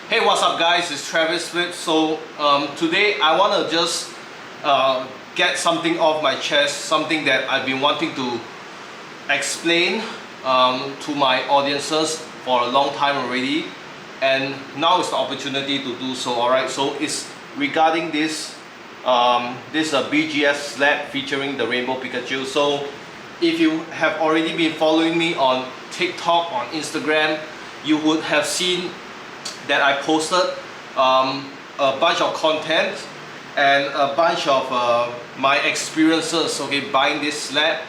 Hey, what's up guys, it's Travis Flip. So today I want to just get something off my chest, something that I've been wanting to explain to my audiences for a long time already, and now is the opportunity to do so. Alright, so it's regarding this BGS slab featuring the rainbow Pikachu. So if you have already been following me on TikTok, on Instagram, you would have seen that I posted a bunch of content and a bunch of my experiences, okay, buying this slab,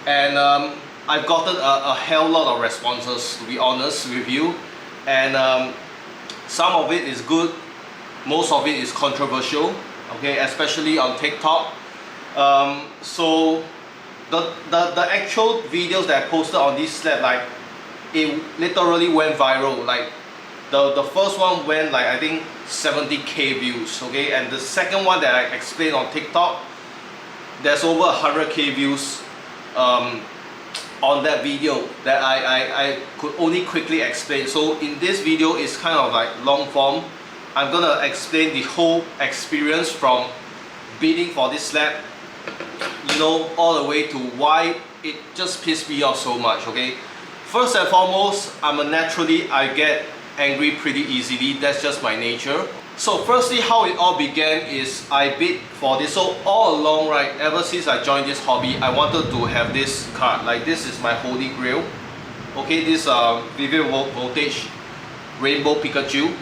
and I've gotten a hell lot of responses, to be honest with you, and some of it is good, most of it is controversial, okay, especially on TikTok. So the actual videos that I posted on this slab, like, it literally went viral. Like the first one went like I think 70k views, okay, and the second one that I explained on TikTok, there's over 100k views on that video that I could only quickly explain. So in this video, it's kind of like long form. I'm gonna explain the whole experience from bidding for this slab, you know, all the way to why it just pissed me off so much, okay. First and foremost, I get angry pretty easily. That's just my nature. So firstly, how it all began is I bid for this. So all along, right, ever since I joined this hobby, I wanted to have this card. Like, this is my holy grail, okay, this Vivid Voltage Rainbow Pikachu.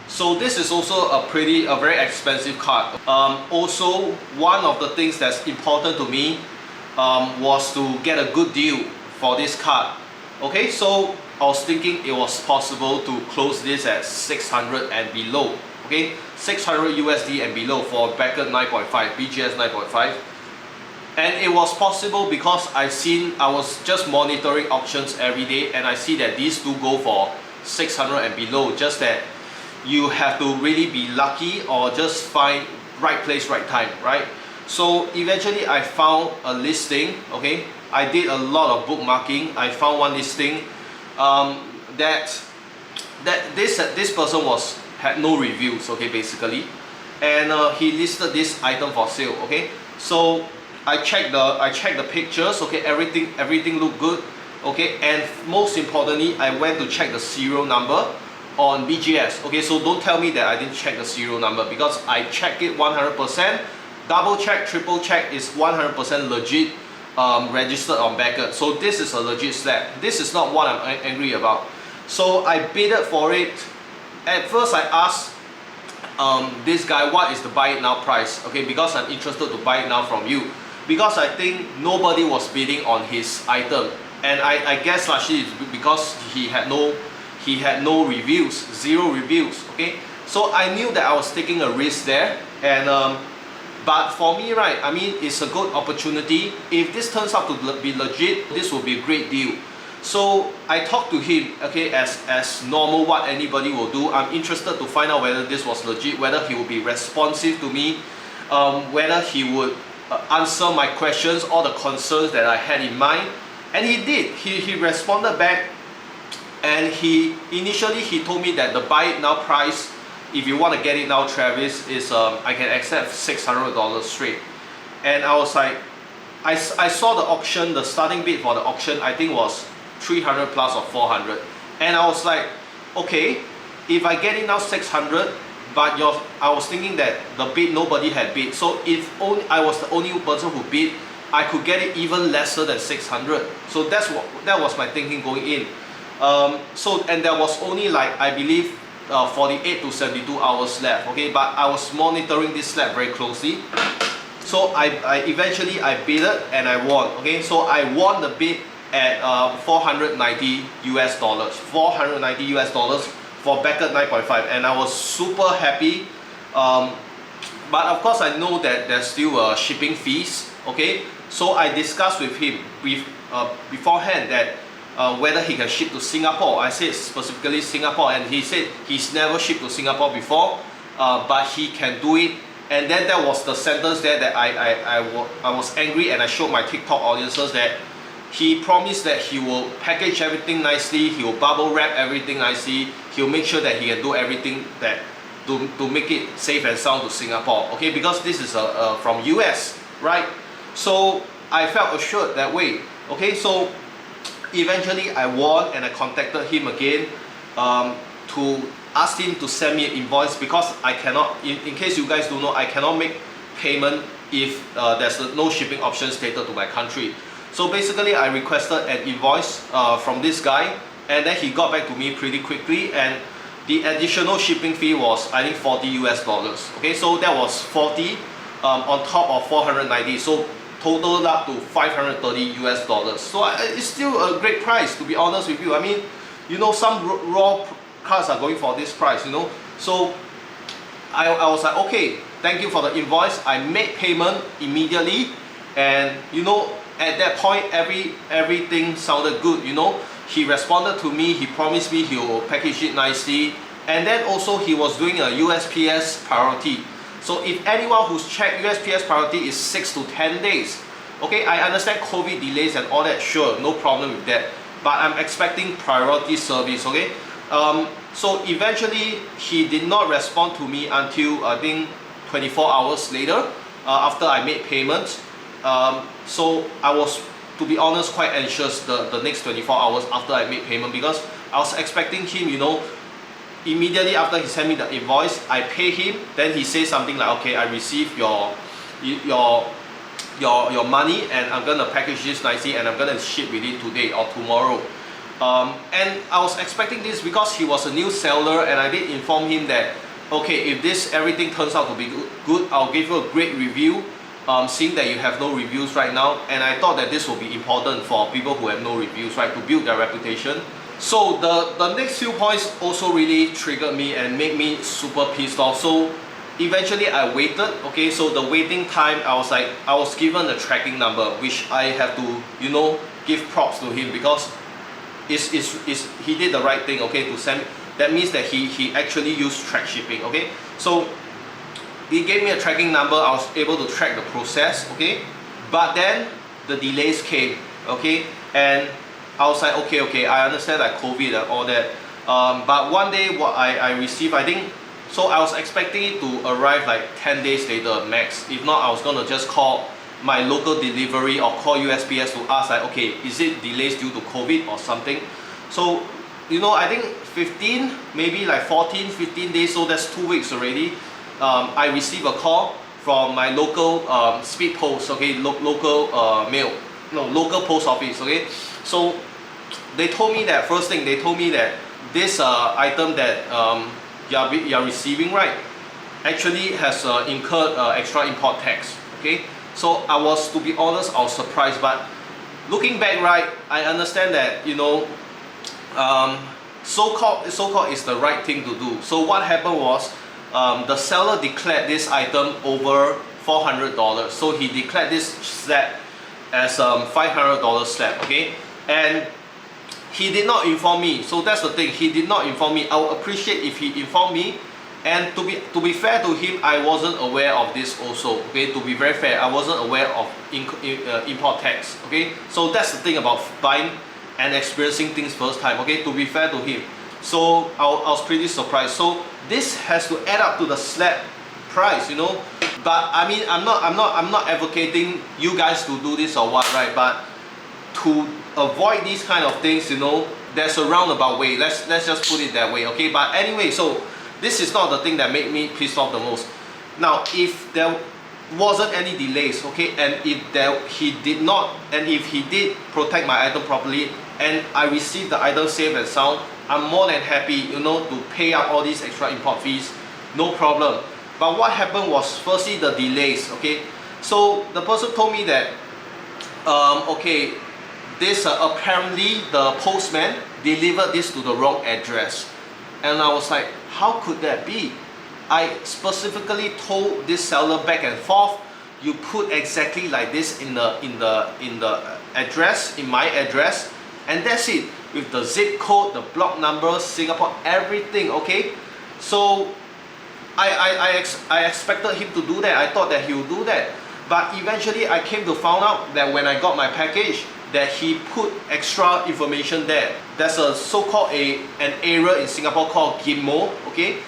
So this is also a very expensive card. Also, one of the things that's important to me was to get a good deal for this card. Okay, so I was thinking it was possible to close this at 600 and below. Okay, 600 USD and below for bracket 9.5, BGS 9.5. And it was possible because I was just monitoring auctions every day, and I see that these do go for 600 and below. Just that you have to really be lucky or just find right place, right time, right? So eventually I found a listing, okay? I did a lot of bookmarking. I found one listing that this person had no reviews, okay, basically, and he listed this item for sale, okay. So I checked the pictures, okay, everything looked good, okay, and most importantly, I went to check the serial number on BGS, okay. So don't tell me that I didn't check the serial number, because I checked it 100%, double check, triple check, is 100% legit. Registered on Beckett. So this is a legit slab. This is not what I'm angry about. So I bidded for it. At first I asked this guy, what is the buy it now price, okay, because I'm interested to buy it now from you, because I think nobody was bidding on his item, and I guess largely it's because he had no reviews, zero reviews, okay. So I knew that I was taking a risk there, and but for me, right, I mean, it's a good opportunity. If this turns out to be legit, this will be a great deal. So I talked to him, okay, as normal, what anybody will do. I'm interested to find out whether this was legit, whether he would be responsive to me, whether he would answer my questions, all the concerns that I had in mind. And he did. He responded back, and initially he told me that the buy it now price, if you want to get it now, Travis, is I can accept $600 straight. And I was like, I saw the auction, the starting bid for the auction, I think was 300 plus or 400. And I was like, okay, if I get it now 600, but I was thinking that the bid, nobody had bid. So if I was the only person who bid, I could get it even lesser than 600. So that was my thinking going in. And there was only, like, I believe, 48 to 72 hours left, okay, but I was monitoring this slab very closely. So I eventually bidded and I won, okay. So I won the bid at $490 for bracket 9.5, and I was super happy. But of course I know that there's still shipping fees, okay. So I discussed with him beforehand that whether he can ship to Singapore. I said specifically Singapore, and he said he's never shipped to Singapore before, but he can do it. And then that was the sentence there that I was angry, and I showed my TikTok audiences that he promised that he will package everything nicely, he will bubble wrap everything nicely, he'll make sure that he can do everything that to make it safe and sound to Singapore, okay, because this is from US, right? So I felt assured that way, okay. So eventually I won and I contacted him again to ask him to send me an invoice, because I cannot, in case you guys don't know, I cannot make payment if there's no shipping option stated to my country. So basically I requested an invoice from this guy, and then he got back to me pretty quickly, and the additional shipping fee was, I think, $40 US. Okay, so that was 40 on top of 490, so totaled up to $530 US. So it's still a great price, to be honest with you. I mean, you know, some raw cards are going for this price, you know. So I was like, okay, thank you for the invoice. I made payment immediately, and you know, at that point everything sounded good, you know. He responded to me, he promised me he will package it nicely, and then also he was doing a USPS priority. So if anyone who's checked, USPS priority is 6 to 10 days. Okay, I understand COVID delays and all that, sure, no problem with that, but I'm expecting priority service, okay. So eventually he did not respond to me until I think 24 hours later, after I made payments. So I was, to be honest, quite anxious the next 24 hours after I made payment, because I was expecting him, you know, immediately after he sent me the invoice, I pay him, then he says something like, okay, I received your money, and I'm gonna package this nicely, and I'm gonna ship with it today or tomorrow. And I was expecting this because he was a new seller, and I did inform him that, okay, if this everything turns out to be good, I'll give you a great review. Seeing that you have no reviews right now, and I thought that this will be important for people who have no reviews, right, to build their reputation. So the next few points also really triggered me and made me super pissed off. So eventually I waited, okay, so the waiting time, I was given a tracking number, which I have to, you know, give props to him, because he did the right thing, okay, to send. That means that he actually used track shipping, okay. So he gave me a tracking number, I was able to track the process, okay. But then the delays came, okay, and I was like, okay, I understand like COVID and all that, but one day what I received, I think, so I was expecting it to arrive like 10 days later max. If not, I was gonna just call my local delivery or call USPS to ask like, okay, is it delays due to COVID or something. So, you know, I think 15, maybe like 14, 15 days, so that's 2 weeks already. I received a call from my local speed post, okay, local local post office, okay. So they told me that, first thing, they told me that this item that you are receiving, right, actually has incurred extra import tax, okay. So I was, to be honest, I was surprised, but looking back, right, I understand that, you know, so-called is the right thing to do. So what happened was, the seller declared this item over $400, so he declared this slab as $500 slab, okay, and he did not inform me. So that's the thing, he did not inform me. I would appreciate if he informed me, and to be fair to him, I wasn't aware of this also, okay. To be very fair, I wasn't aware of import tax, okay. So that's the thing about buying and experiencing things first time, okay. To be fair to him, so I was pretty surprised. So this has to add up to the slab price, you know. But I mean, I'm not advocating you guys to do this or what, right? But to avoid these kind of things, you know, there's a roundabout way. Let's just put it that way, okay? But anyway, so this is not the thing that made me pissed off the most. Now, if there wasn't any delays, okay, and if he did protect my item properly, and I received the item safe and sound, I'm more than happy, you know, to pay out all these extra import fees, no problem. But what happened was, firstly, the delays, okay. So the person told me that, okay, this apparently the postman delivered this to the wrong address, and I was like, how could that be? I specifically told this seller back and forth, you put exactly like this in the address, in my address, and that's it, with the zip code, the block number, Singapore, everything, okay. So I expected him to do that. I thought that he would do that, but eventually I came to find out that when I got my package, that he put extra information there. There's a so-called an area in Singapore called Gimmo. Okay,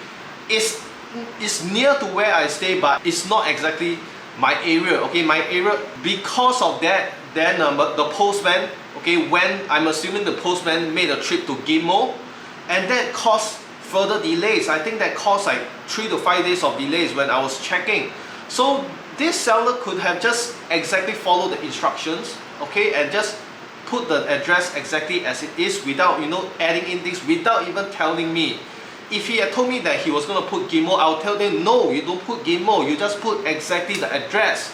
it's near to where I stay, but it's not exactly my area. Okay, my area. Because of that, then the postman. Okay, when I'm assuming the postman made a trip to Gimmo, and that caused further delays. I think that caused like 3 to 5 days of delays when I was checking. So this seller could have just exactly followed the instructions, okay, and just put the address exactly as it is without, you know, adding in things, without even telling me. If he had told me that he was going to put Gimmo, I'll tell them, no, you don't put Gimmo, you just put exactly the address.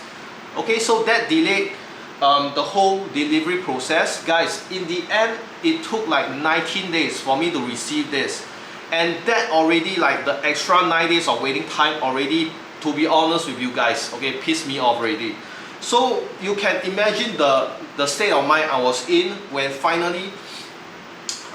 Okay, so that delayed the whole delivery process. Guys, in the end, it took like 19 days for me to receive this. And that already, like the extra 9 days of waiting time already, to be honest with you guys, okay, pissed me off already. So you can imagine the state of mind I was in when finally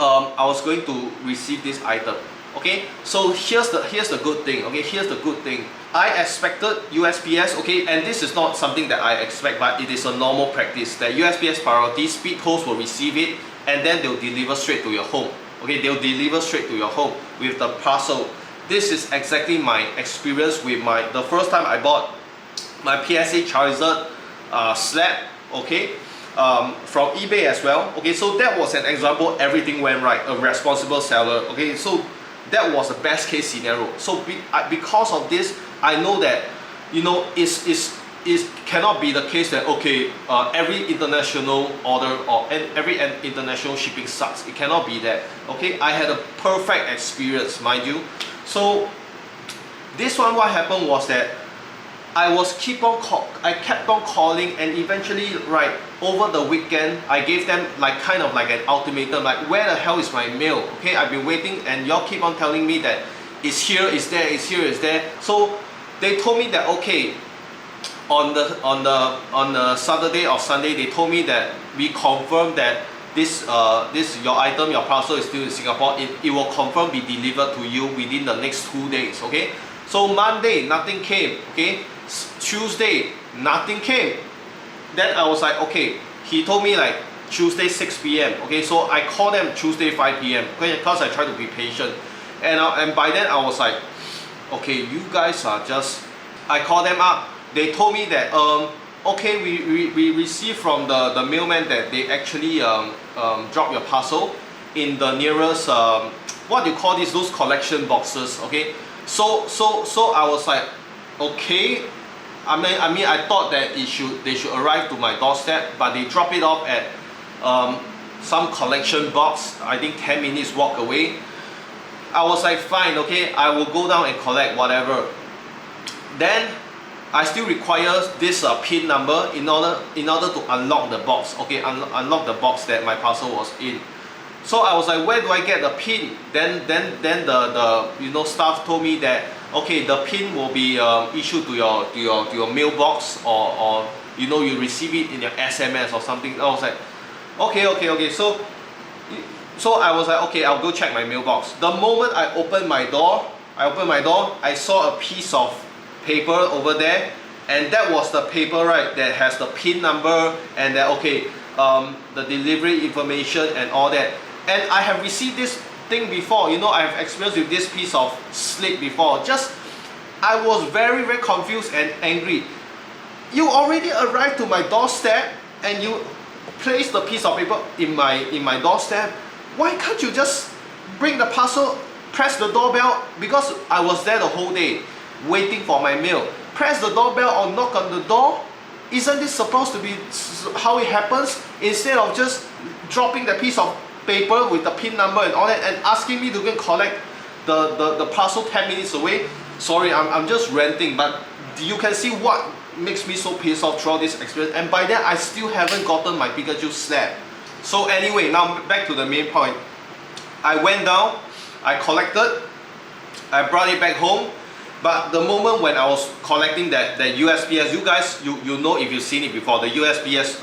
I was going to receive this item. Okay, so here's the good thing. Okay, here's the good thing. I expected USPS, okay, and this is not something that I expect, but it is a normal practice that USPS priority speed post will receive it and then they'll deliver straight to your home. Okay, they'll deliver straight to your home with the parcel. This is exactly my experience with the first time I bought my PSA Charizard slab, okay, from eBay as well. Okay, so that was an example, everything went right, a responsible seller. Okay, so that was the best case scenario. So because of this, I know that, you know, it cannot be the case that, okay, every international order or every international shipping sucks. It cannot be that. Okay, I had a perfect experience, mind you. So this one, what happened was that I kept on calling, and eventually, right, over the weekend, I gave them like kind of like an ultimatum, like, where the hell is my mail? Okay, I've been waiting and y'all keep on telling me that it's here, it's there, it's here, it's there. So they told me that, okay, on the Saturday or Sunday, they told me that we confirmed that this your item, your parcel is still in Singapore. It will confirm be delivered to you within the next 2 days. Okay, so Monday nothing came. Okay, Tuesday nothing came. Then I was like, okay, he told me like Tuesday 6 p.m. Okay, so I called them Tuesday 5 p.m. okay, because I tried to be patient, and by then I was like, okay, you guys are just. I called them up. They told me that okay, we received from the mailman that they actually drop your parcel in the nearest what do you call this, those collection boxes. Okay, so I was like, okay, I mean I thought that they should arrive to my doorstep, but they drop it off at some collection box, I think 10 minutes walk away. I was like, fine, okay, I will go down and collect whatever. Then I still require this PIN number in order to unlock the box. Okay, unlock the box that my parcel was in. So I was like, where do I get the PIN? Then the you know, staff told me that, okay, the PIN will be issued to your mailbox, or you know, you receive it in your SMS or something. I was like, okay. So I was like, okay, I'll go check my mailbox. The moment I opened my door, I saw a piece of paper over there, and that was the paper, right, that has the PIN number and that, okay, the delivery information and all that. And I have received this thing before, you know, I have experienced with this piece of slip before. Just, I was very confused and angry. You already arrived to my doorstep and you placed the piece of paper in my doorstep. Why can't you just bring the parcel, press the doorbell? Because I was there the whole day waiting for my mail. Press the doorbell or knock on the door. Isn't this supposed to be how it happens? Instead of just dropping the piece of paper with the PIN number and all that and asking me to go and collect the parcel 10 minutes away. Sorry, I'm just ranting, but you can see what makes me so pissed off throughout this experience. And by then, I still haven't gotten my Pikachu slab. So anyway, now back to the main point. I went down, I collected, I brought it back home. But the moment when I was collecting that USPS, you guys, you know, if you've seen it before, the USPS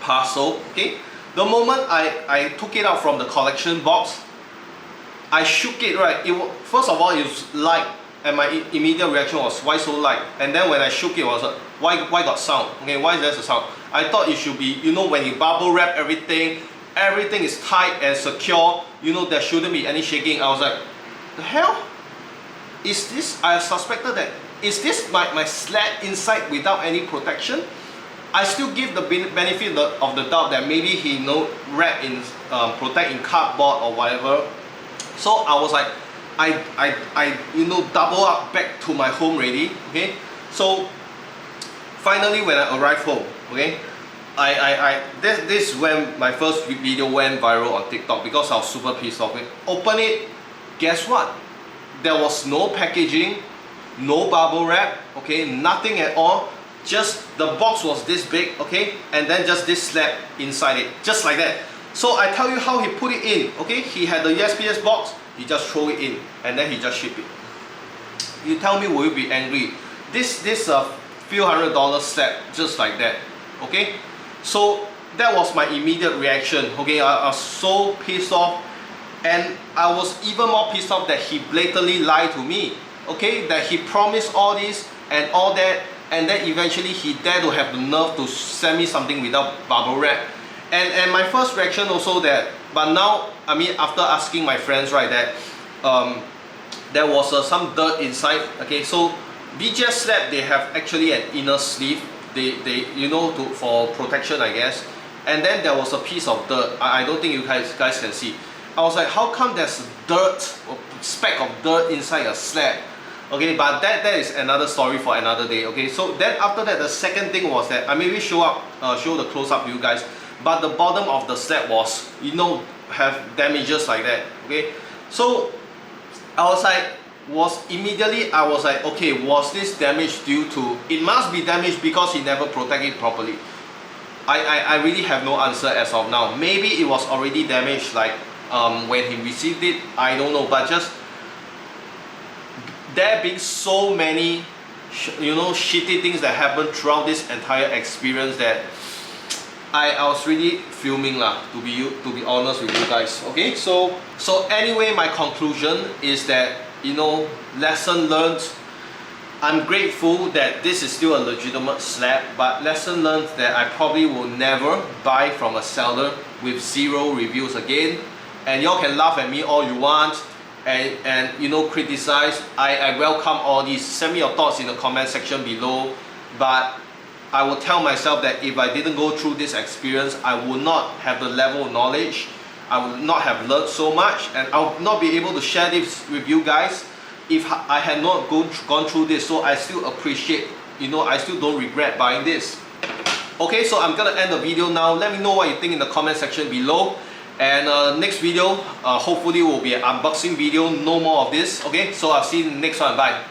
parcel, okay? The moment I took it out from the collection box, I shook it, right? First of all, it was light, and my immediate reaction was, why so light? And then when I shook it, I was like, why got sound? Okay, why is there a sound? I thought it should be, you know, when you bubble wrap everything is tight and secure, you know, there shouldn't be any shaking. I was like, the hell? Is this, I suspected that, is this my slab inside without any protection? I still give the benefit of the doubt that maybe he wrap in, protect in cardboard or whatever. So I was like, I you know, double up back to my home ready. Okay, so finally when I arrived home, okay, this is when my first video went viral on TikTok because I was super pissed off. Open it, guess what? There was no packaging, no bubble wrap, okay, nothing at all. Just the box was this big, okay, and then just this slab inside it, just like that. So I tell you how he put it in, okay. He had the USPS box, he just throw it in, and then he just ship it. You tell me, will you be angry? This few $100 slab, just like that, okay. So that was my immediate reaction, okay. I was so pissed off, and I was even more pissed off that he blatantly lied to me, okay. That he promised all this and all that, and then eventually he dared to have the nerve to send me something without bubble wrap. And my first reaction also that, but now, I mean, after asking my friends, right, that there was some dirt inside, okay. So BGS slab, they have actually an inner sleeve, they you know, for protection, I guess. And then there was a piece of dirt. I don't think you guys can see. I was like, how come there's dirt, or speck of dirt inside a slab? Okay, but that is another story for another day. Okay, so then after that, the second thing was that I maybe show the close up to you guys, but the bottom of the slab was, you know, have damages like that. Okay, so I was like, immediately I was like, okay, was this damage due to? It must be damaged because he never protected it properly. I really have no answer as of now. Maybe it was already damaged, like when he received it. I don't know, but just there being so many, you know, shitty things that happened throughout this entire experience that I was really fuming lah, to be honest with you guys. Okay, so anyway, my conclusion is that, you know, lesson learned. I'm grateful that this is still a legitimate slab, but lesson learned that I probably will never buy from a seller with 0 reviews again. And y'all can laugh at me all you want, and you know, criticize. I welcome all these. Send me your thoughts in the comment section below. But I will tell myself that if I didn't go through this experience, I would not have the level of knowledge, I would not have learned so much, and I would not be able to share this with you guys if I had not gone through this. So I still appreciate, you know, I still don't regret buying this. Okay, so I'm gonna end the video now. Let me know what you think in the comment section below. And next video, hopefully will be an unboxing video, no more of this. Okay, so I'll see you in the next one. Bye.